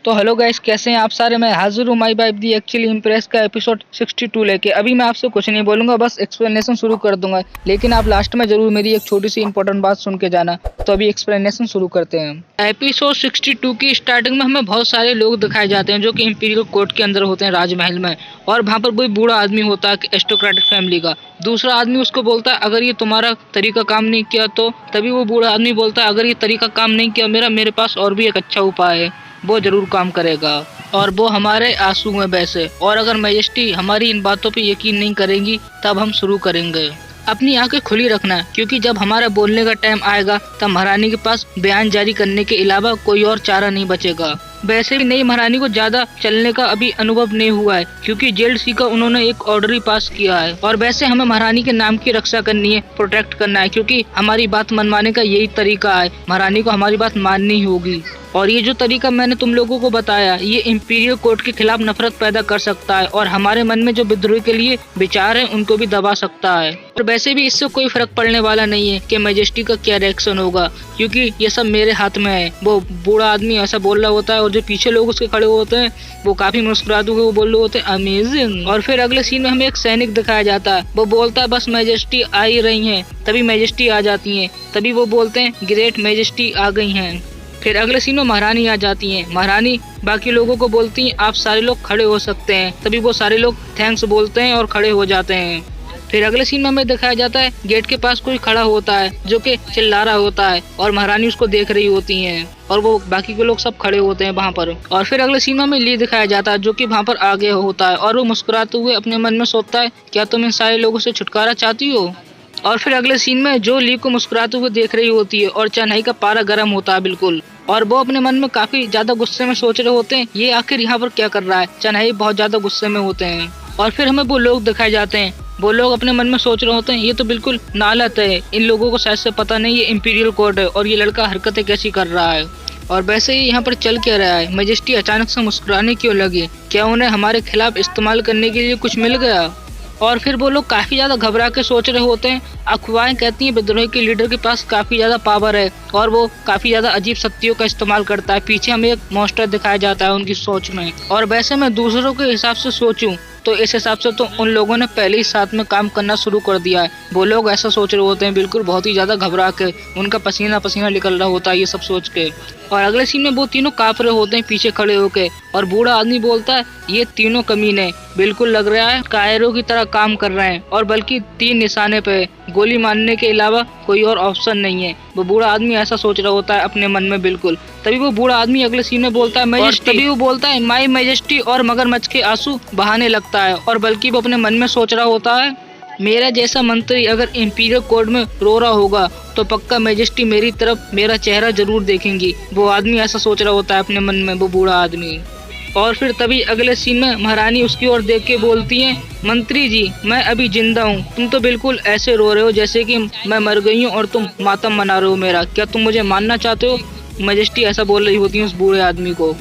तो hello guys, कैसे हैं आप सारे। मैं हाजिर हूँ माई बाइप दी एक्चुअली इम्प्रेस का एपिसोड 62 लेके। अभी मैं आपसे कुछ नहीं बोलूंगा, बस एक्सप्लेनेशन शुरू कर दूंगा, लेकिन आप लास्ट में जरूर मेरी एक छोटी सी इंपॉर्टेंट बात सुन के जाना। तो अभी एक्सप्लेनेशन शुरू करते हैं। एपिसोड 62 की स्टार्टिंग में हमें बहुत सारे लोग दिखाए जाते हैं जो कि इंपीरियल कोर्ट के अंदर होते हैं, राजमहल में। और वहाँ पर कोई बूढ़ा आदमी होता है एरिस्टोक्रेटिक फैमिली का। दूसरा आदमी उसको बोलता है अगर ये तुम्हारा तरीका काम नहीं किया तो। तभी वो बूढ़ा आदमी बोलता है अगर ये तरीका काम नहीं किया मेरे पास और भी एक अच्छा उपाय है, वो जरूर काम करेगा। और वो हमारे आंसू में बहसे। और अगर मैजेस्टी हमारी इन बातों पे यकीन नहीं करेंगी तब हम शुरू करेंगे। अपनी आंखें खुली रखना, क्योंकि जब हमारा बोलने का टाइम आएगा तब महारानी के पास बयान जारी करने के अलावा कोई और चारा नहीं बचेगा। वैसे भी नई महारानी को ज्यादा चलने का अभी अनुभव नहीं हुआ है, क्योंकि जेल सी का उन्होंने एक ऑर्डर ही पास किया है। और वैसे हमें महारानी के नाम की रक्षा करनी है, प्रोटेक्ट करना है, क्योंकि हमारी बात मनवाने का यही तरीका है। महारानी को हमारी बात माननी होगी। और ये जो तरीका मैंने तुम लोगों को बताया ये इंपीरियल कोर्ट के खिलाफ नफरत पैदा कर सकता है और हमारे मन में जो विद्रोह के लिए विचार है उनको भी दबा सकता है। और वैसे भी इससे कोई फर्क पड़ने वाला नहीं है कि मैजेस्टी का क्या रिएक्शन होगा, क्योंकि ये सब मेरे हाथ में है। वो बूढ़ा आदमी ऐसा बोल रहा होता है और जो पीछे लोग उसके खड़े होते हैं वो काफी मुस्कुराते हुए वो बोल रहे होते हैं अमेजिंग। और फिर अगले सीन में हमें एक सैनिक दिखाया जाता है। वो बोलता है बस मैजेस्टी आ ही रही है। तभी मैजेस्टी आ जाती है। तभी वो बोलते हैं ग्रेट मैजेस्टी आ गई हैं। फिर अगले सीन में महारानी आ जाती हैं। महारानी बाकी लोगों को बोलती हैं आप सारे लोग खड़े हो सकते हैं। तभी वो सारे लोग थैंक्स बोलते हैं और खड़े हो जाते हैं। फिर अगले सीन में हमें दिखाया जाता है गेट के पास कोई खड़ा होता है जो कि चिल्ला रहा होता है और महारानी उसको देख रही होती हैं और वो बाकी के लोग सब खड़े होते हैं वहाँ पर। और फिर अगले सीन में हमें ली दिखाया जाता है जो कि वहाँ पर आगे होता है और वो मुस्कुराते हुए अपने मन में सोचता है क्या तुम इन सारे लोगों से छुटकारा चाहती हो। और फिर अगले सीन में जो ली को मुस्कुराते हुए देख रही होती है और चेन्नई का पारा गर्म होता है बिल्कुल। और वो अपने मन में काफी ज्यादा गुस्से में सोच रहे होते हैं ये आखिर यहाँ पर क्या कर रहा है। चेन्नई बहुत ज्यादा गुस्से में होते हैं। और फिर हमें वो लोग दिखाए जाते हैं। वो लोग अपने मन में सोच रहे होते हैं ये तो बिल्कुल नालत है, इन लोगों को शायद से पता नहीं ये इंपीरियल कोर्ट है और ये लड़का हरकतें कैसी कर रहा है। और वैसे ही यहाँ पर चल क्या रहा है। मैजेस्टी अचानक से मुस्कुराने क्यों लगी, क्या उन्हें हमारे खिलाफ इस्तेमाल करने के लिए कुछ मिल गया। और फिर वो लोग काफी ज्यादा घबरा के सोच रहे होते हैं। अफवाहें कहती हैं विद्रोह के लीडर के पास काफी ज्यादा पावर है और वो काफी ज्यादा अजीब शक्तियों का इस्तेमाल करता है। पीछे हमें एक मॉन्स्टर दिखाया जाता है उनकी सोच में। और वैसे मैं दूसरों के हिसाब से सोचूं तो इस हिसाब से तो उन लोगों ने पहले ही साथ में काम करना शुरू कर दिया है। वो लोग ऐसा सोच रहे होते हैं बिल्कुल बहुत ही ज्यादा घबरा के, उनका पसीना पसीना निकल रहा होता है ये सब सोच के। और अगले सीन में वो तीनों कांप रहे होते हैं पीछे खड़े होके। और बूढ़ा आदमी बोलता है ये तीनों कमीने बिल्कुल लग रहा है कायरों की तरह काम कर रहे हैं और बल्कि तीन निशाने पे गोली मारने के अलावा कोई और ऑप्शन नहीं है। वो बूढ़ा आदमी ऐसा सोच रहा होता है अपने मन में बिल्कुल। तभी वो बूढ़ा आदमी अगले सीन में बोलता है मैजेस्टी। तभी वो बोलता है माई मैजेस्टी और मगरमच्छ के आंसू बहाने लगता है। और बल्कि वो अपने मन में सोच रहा होता है मेरा जैसा मंत्री अगर इंपीरियल कोर्ट में रो रहा होगा तो पक्का मैजेस्टी मेरी तरफ मेरा चेहरा जरूर देखेंगी। वो आदमी ऐसा सोच रहा होता है अपने मन में, वो बूढ़ा आदमी। और फिर तभी अगले सीन में महारानी उसकी ओर देख के बोलती हैं मंत्री जी मैं अभी जिंदा हूँ, तुम तो बिल्कुल ऐसे रो रहे हो जैसे कि मैं मर गई हूँ और तुम मातम मना रहे हो मेरा, क्या तुम मुझे मानना चाहते हो। मैजेस्टी ऐसा बोल रही होती है उस बूढ़े आदमी को।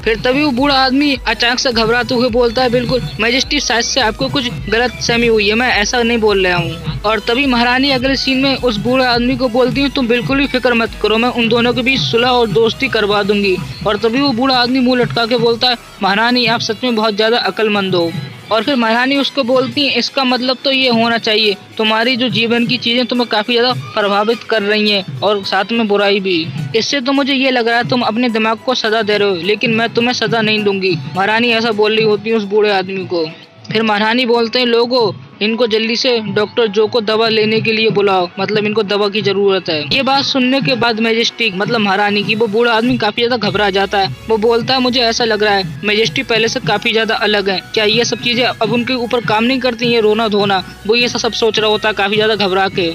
फिर तभी वो बूढ़ा आदमी अचानक से घबराते हुए बोलता है बिल्कुल मैजेस्टी शायद से आपको कुछ गलत फहमी हुई है, मैं ऐसा नहीं बोल रहा हूँ। और तभी महारानी अगले सीन में उस बूढ़े आदमी को बोलती है तुम बिल्कुल भी फिक्र मत करो, मैं उन दोनों के बीच सुलह और दोस्ती करवा दूंगी। और तभी वो बूढ़ा आदमी मुंह लटका के बोलता है महारानी आप सच में बहुत ज्यादा अक्लमंद हो। और फिर महारानी उसको बोलती है इसका मतलब तो ये होना चाहिए तुम्हारी जो जीवन की चीजें तुम्हें काफी ज्यादा प्रभावित कर रही हैं और साथ में बुराई भी। इससे तो मुझे ये लग रहा है तुम अपने दिमाग को सजा दे रहे हो, लेकिन मैं तुम्हें सजा नहीं दूंगी। महारानी ऐसा बोल रही होती है उस बूढ़े आदमी को। फिर महारानी बोलते हैं लोगों इनको जल्दी से डॉक्टर जो को दवा लेने के लिए बुलाओ, मतलब इनको दवा की जरूरत है। ये बात सुनने के बाद मैजेस्टी मतलब महारानी की वो बूढ़ा आदमी काफी ज्यादा घबरा जाता है। वो बोलता है मुझे ऐसा लग रहा है मैजेस्टी पहले से काफी ज्यादा अलग है, क्या ये सब चीजें अब उनके ऊपर काम नहीं करती, ये रोना धोना। वो ये सब सोच रहा होता है काफी ज्यादा घबरा के।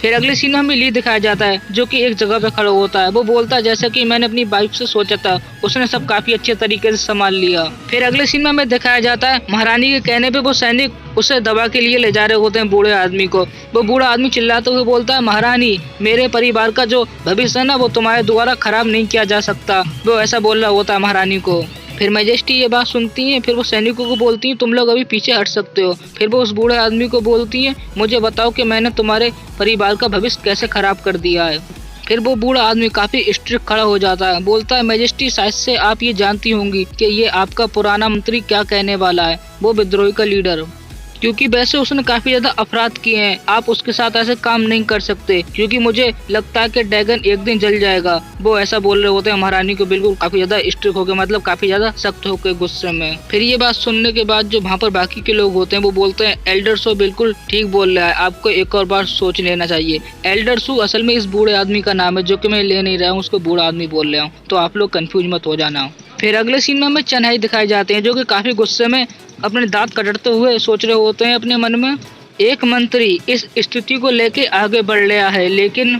फिर अगले सीन में हमें ली दिखाया जाता है जो कि एक जगह पे खड़ा होता है। वो बोलता है जैसा कि मैंने अपनी वाइफ से सोचा था, उसने सब काफी अच्छे तरीके से संभाल लिया। फिर अगले सीन में हमें दिखाया जाता है महारानी के कहने पे वो सैनिक उसे दवा के लिए ले जा रहे होते हैं बूढ़े आदमी को। वो बूढ़ा आदमी चिल्लाते हुए बोलता है महारानी मेरे परिवार का जो भविष्य है ना वो तुम्हारे द्वारा खराब नहीं किया जा सकता। वो ऐसा बोल रहा होता है महारानी को। फिर मैजेस्टी ये बात सुनती है। फिर वो सैनिकों को बोलती है तुम लोग अभी पीछे हट सकते हो। फिर वो उस बूढ़े आदमी को बोलती है मुझे बताओ कि मैंने तुम्हारे परिवार का भविष्य कैसे खराब कर दिया है। फिर वो बूढ़ा आदमी काफी स्ट्रिक्ट खड़ा हो जाता है, बोलता है मैजेस्टी शायद से आप ये जानती होंगी कि ये आपका पुराना मंत्री क्या कहने वाला है, वो विद्रोही का लीडर, क्योंकि वैसे उसने काफी ज्यादा अपराध किए हैं, आप उसके साथ ऐसे काम नहीं कर सकते क्योंकि मुझे लगता है कि ड्रैगन एक दिन जल जाएगा। वो ऐसा बोल रहे होते हैं महारानी को बिल्कुल काफी ज्यादा स्ट्रिक्ट होकर, मतलब काफी ज्यादा सख्त होकर गुस्से में। फिर ये बात सुनने के बाद जो वहाँ पर बाकी के लोग होते हैं वो बोलते हैं एल्डर सो बिल्कुल ठीक बोल रहा है, आपको एक और बार सोच लेना चाहिए। एल्डर सू असल में इस बूढ़े आदमी का नाम है, जो कि मैं ले नहीं रहा हूँ, उसको बूढ़ा आदमी बोल रहा हूँ, तो आप लोग कंफ्यूज मत हो जाना। फिर अगले सीन में हमें चन्हाई दिखाई जाते हैं जो कि काफी गुस्से में अपने दांत कटते हुए सोच रहे होते हैं अपने मन में, एक मंत्री इस स्थिति को लेके आगे बढ़ रहा है, लेकिन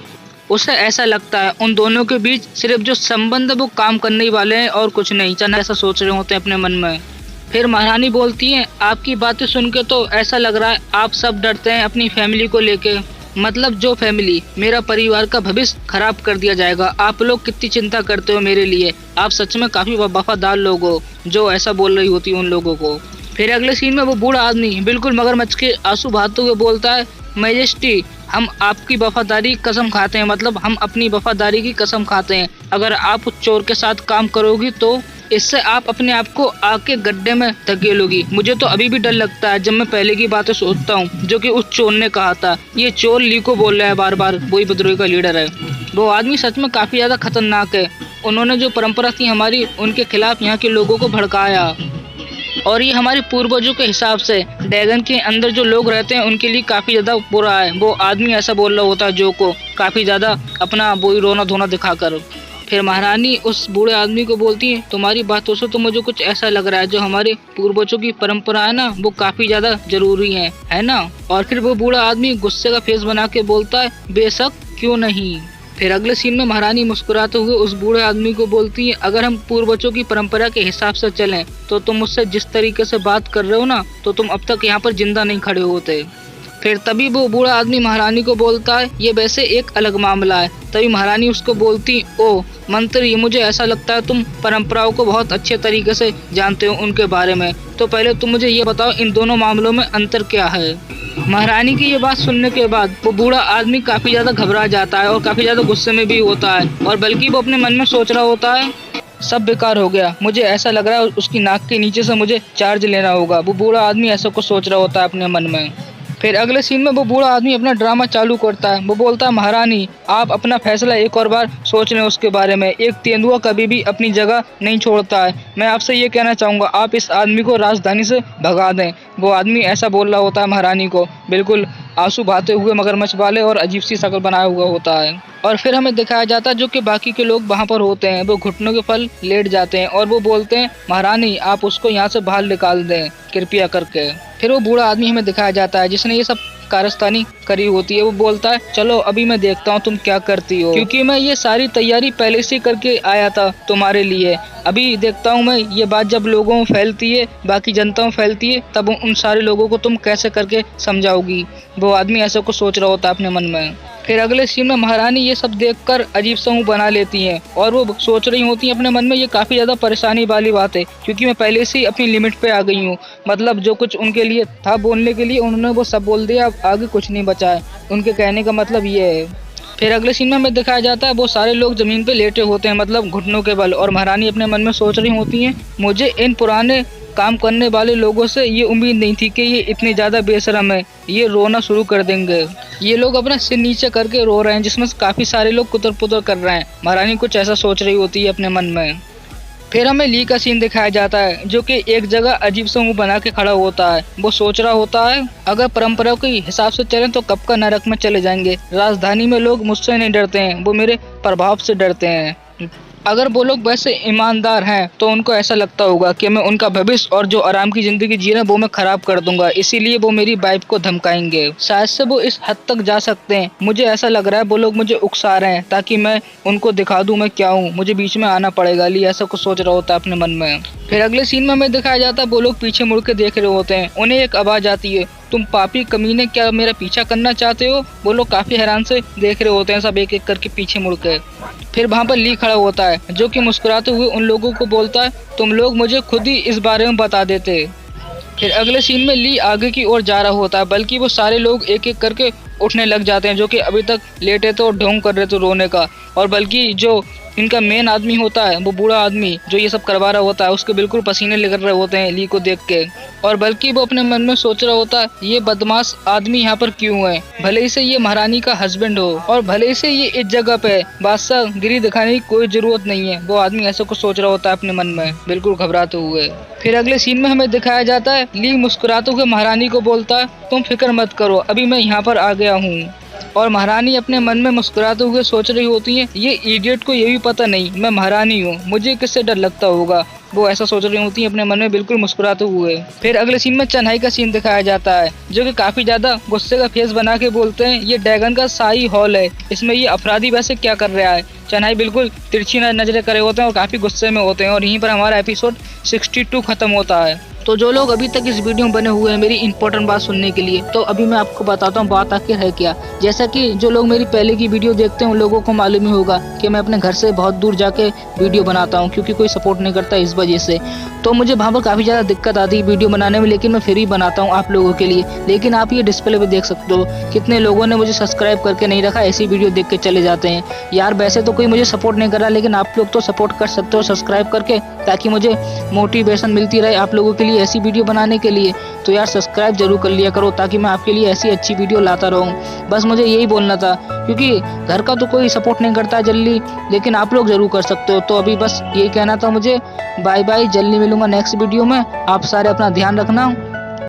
उसे ऐसा लगता है उन दोनों के बीच सिर्फ जो संबंध है वो काम करने वाले हैं और कुछ नहीं। चन्हाई ऐसा सोच रहे होते हैं अपने मन में। फिर महारानी बोलती है आपकी बातें सुन के तो ऐसा लग रहा है आप सब डरते हैं अपनी फैमिली को लेके, मतलब जो फैमिली मेरा परिवार का भविष्य खराब कर दिया जाएगा। आप लोग कितनी चिंता करते हो मेरे लिए, आप सच में काफी वफादार लोग हो, जो ऐसा बोल रही होती है उन लोगों को। फिर अगले सीन में वो बूढ़ा आदमी बिल्कुल मगरमच्छ के आंसू बहाते हुए बोलता है मैजेस्टी हम आपकी वफादारी की कसम खाते हैं, मतलब हम अपनी वफादारी की कसम खाते हैं, अगर आप उस चोर के साथ काम करोगी तो इससे आप अपने आप को आग के गड्ढे में धकेलोगी। मुझे तो अभी भी डर लगता है जब मैं पहले की बातें सोचता हूँ जो कि उस चोर ने कहा था। ये चोर ली को बोल रहा है बार बार, वही विद्रोही का लीडर है। वो आदमी सच में काफी ज्यादा खतरनाक है, उन्होंने जो परंपरा थी हमारी उनके खिलाफ यहाँ के लोगों को भड़काया, और ये हमारे पूर्वजों के हिसाब से ड्रैगन के अंदर जो लोग रहते हैं उनके लिए काफी ज्यादा बुरा है। वो आदमी ऐसा बोल रहा होता है जो को काफी ज्यादा अपना वही रोना धोना दिखाकर। फिर महारानी उस बूढ़े आदमी को बोलती है तुम्हारी बातों से तो मुझे कुछ ऐसा लग रहा है जो हमारे पूर्वजों की परंपरा है ना वो काफी ज्यादा जरूरी है ना। और फिर वो बूढ़ा आदमी गुस्से का फेस बना के बोलता है बेशक क्यों नहीं। फिर अगले सीन में महारानी मुस्कुराते हुए उस बूढ़े आदमी को बोलती है अगर हम पूर्वजों की परंपरा के हिसाब से चलें तो तुम मुझसे जिस तरीके से बात कर रहे हो ना तो तुम अब तक यहाँ पर जिंदा नहीं खड़े होते। फिर तभी वो बूढ़ा आदमी महारानी को बोलता है ये वैसे एक अलग मामला है। तभी महारानी उसको बोलती ओ मंत्री मुझे ऐसा लगता है तुम परंपराओं को बहुत अच्छे तरीके से जानते हो उनके बारे में, तो पहले तुम मुझे ये बताओ इन दोनों मामलों में अंतर क्या है। महारानी की ये बात सुनने के बाद वो बूढ़ा आदमी काफी ज्यादा घबरा जाता है और काफी ज्यादा गुस्से में भी होता है, और बल्कि वो अपने मन में सोच रहा होता है सब बेकार हो गया, मुझे ऐसा लग रहा है उसकी नाक के नीचे से मुझे चार्ज लेना होगा। वो बूढ़ा आदमी ऐसा कुछ सोच रहा होता है अपने मन में। फिर अगले सीन में वो बूढ़ा आदमी अपना ड्रामा चालू करता है। वो बोलता है महारानी आप अपना फैसला एक और बार सोच लें उसके बारे में, एक तेंदुआ कभी भी अपनी जगह नहीं छोड़ता है। मैं आपसे ये कहना चाहूँगा आप इस आदमी को राजधानी से भगा दें। वो आदमी ऐसा बोल रहा होता है महारानी को, बिल्कुल आंसू बहाते हुए मगरमच्छ वाले, और अजीब सी शक्ल बनाया हुआ होता है। और फिर हमें दिखाया जाता है जो कि बाकी के लोग वहाँ पर होते हैं वो घुटनों के फल लेट जाते हैं और वो बोलते हैं महारानी आप उसको यहाँ से बाहर निकाल दें कृपया करके। फिर वो बूढ़ा आदमी हमें दिखाया जाता है जिसने ये सब कारस्तानी करी होती है। वो बोलता है चलो अभी मैं देखता हूँ तुम क्या करती हो, क्योंकि मैं ये सारी तैयारी पहले से करके आया था तुम्हारे लिए। अभी देखता हूँ मैं ये बात जब लोगों में फैलती है, बाकी जनता में फैलती है, तब उन सारे लोगों को तुम कैसे करके समझाओगी। वो आदमी ऐसा कुछ सोच रहा होता है अपने मन में। फिर अगले सीन में महारानी ये सब देखकर अजीब सा मुंह बना लेती हैं और वो सोच रही होती हैं अपने मन में ये काफ़ी ज़्यादा परेशानी वाली बात है, क्योंकि मैं पहले से ही अपनी लिमिट पे आ गई हूँ। मतलब जो कुछ उनके लिए था बोलने के लिए उन्होंने वो सब बोल दिया, अब आगे कुछ नहीं बचा है। उनके कहने का मतलब ये है। फिर अगले सीन में हमें दिखाया जाता है वो सारे लोग जमीन पे लेटे होते हैं, मतलब घुटनों के बल, और महारानी अपने मन में सोच रही होती हैं मुझे इन पुराने काम करने वाले लोगों से ये उम्मीद नहीं थी कि ये इतने ज़्यादा बेशरम है, ये रोना शुरू कर देंगे। ये लोग अपना सिर नीचे करके रो रहे हैं जिसमें से काफ़ी सारे लोग कुतर पुतर कर रहे हैं। महारानी कुछ ऐसा सोच रही होती है अपने मन में। फिर हमें ली का सीन दिखाया जाता है जो कि एक जगह अजीब सा मुंह बना के खड़ा होता है। वो सोच रहा होता है अगर परंपरा के हिसाब से चलें तो कब का नरक में चले जाएंगे। राजधानी में लोग मुझसे नहीं डरते हैं, वो मेरे प्रभाव से डरते हैं। अगर वो लोग वैसे ईमानदार हैं तो उनको ऐसा लगता होगा कि मैं उनका भविष्य और जो आराम की जिंदगी जी रहे हैं वो मैं खराब कर दूंगा, इसीलिए वो मेरी वाइफ को धमकाएंगे। शायद से वो इस हद तक जा सकते हैं। मुझे ऐसा लग रहा है वो लोग मुझे उकसा रहे हैं ताकि मैं उनको दिखा दूं मैं क्या हूँ, मुझे बीच में आना पड़ेगा। लिए ऐसा कुछ सोच रहा होता है अपने मन में। फिर अगले सीन में हमें दिखाया जाता है वो लोग पीछे मुड़ के देख रहे होते हैं। उन्हें एक आवाज आती है तुम पापी कमीने क्या मेरा पीछा करना चाहते हो। वो लोग काफी हैरान से देख रहे होते हैं सब एक एक करके पीछे मुड़ के। फिर वहाँ पर ली खड़ा होता है जो कि मुस्कुराते हुए उन लोगों को बोलता है तुम लोग मुझे खुद ही इस बारे में बता देते। फिर अगले सीन में ली आगे की ओर जा रहा होता है, बल्कि वो सारे लोग एक एक करके उठने लग जाते हैं, जो कि अभी तक लेटे थे और ढोंग कर रहे थे रोने का। और बल्कि जो इनका मेन आदमी होता है, वो बूढ़ा आदमी जो ये सब करवा रहा होता है, उसके बिल्कुल पसीने निकल रहे होते हैं ली को देख के। और बल्कि वो अपने मन में सोच रहा होता है ये बदमाश आदमी यहाँ पर क्यों है, भले ही से ये महारानी का हस्बैंड हो और भले ही से ये इस जगह पे बादशाह गिरी दिखाने की कोई जरूरत नहीं है। वो आदमी ऐसा कुछ सोच रहा होता है अपने मन में बिल्कुल घबराते हुए। फिर अगले सीन में हमें दिखाया जाता है ली मुस्कुराते हुए महारानी को बोलता है तुम फिक्र मत करो, अभी मैं यहाँ पर आ गया हूँ। और महारानी अपने मन में मुस्कुराते हुए सोच रही होती है ये इडियट को ये भी पता नहीं मैं महारानी हूँ, मुझे किससे डर लगता होगा। वो ऐसा सोच रही होती है अपने मन में बिल्कुल मुस्कुराते हुए। फिर अगले सीन में चन्हाई का सीन दिखाया जाता है, जो कि काफी ज्यादा गुस्से का फेस बना के बोलते हैं ये ड्रैगन का शाही हॉल है, इसमें ये अपराधी वैसे क्या कर रहा है। चन्हाई बिल्कुल तिरछी नजरें करे होते हैं और काफी गुस्से में होते हैं। और यहीं पर हमारा एपिसोड 62 खत्म होता है। तो जो लोग अभी तक इस वीडियो में बने हुए हैं मेरी इंपॉर्टेंट बात सुनने के लिए, तो अभी मैं आपको बताता हूँ बात आखिर है क्या। जैसा कि जो लोग मेरी पहले की वीडियो देखते हैं उन लोगों को मालूम ही होगा कि मैं अपने घर से बहुत दूर जाके वीडियो बनाता हूँ, क्योंकि कोई सपोर्ट नहीं करता इस वजह से। तो मुझे वहाँ पर काफ़ी ज़्यादा दिक्कत आती है वीडियो बनाने में, लेकिन मैं फिर भी बनाता हूँ आप लोगों के लिए। लेकिन आप ये डिस्प्ले पे देख सकते हो कितने लोगों ने मुझे सब्सक्राइब करके नहीं रखा, ऐसी वीडियो देख के चले जाते हैं। यार वैसे तो कोई मुझे सपोर्ट नहीं कर रहा, लेकिन आप लोग तो सपोर्ट कर सकते हो सब्सक्राइब करके, ताकि मुझे मोटिवेशन मिलती रहे आप लोगों के लिए ऐसी वीडियो बनाने के लिए। तो यार सब्सक्राइब जरूर कर लिया करो, ताकि मैं आपके लिए ऐसी अच्छी वीडियो लाता रहूँ। बस मुझे यही बोलना था, क्योंकि घर का तो कोई सपोर्ट नहीं करता है जल्दी, लेकिन आप लोग जरूर कर सकते हो। तो अभी बस यही कहना था मुझे। बाय बाय, जल्दी मिलूंगा नेक्स्ट वीडियो में। आप सारे अपना ध्यान रखना।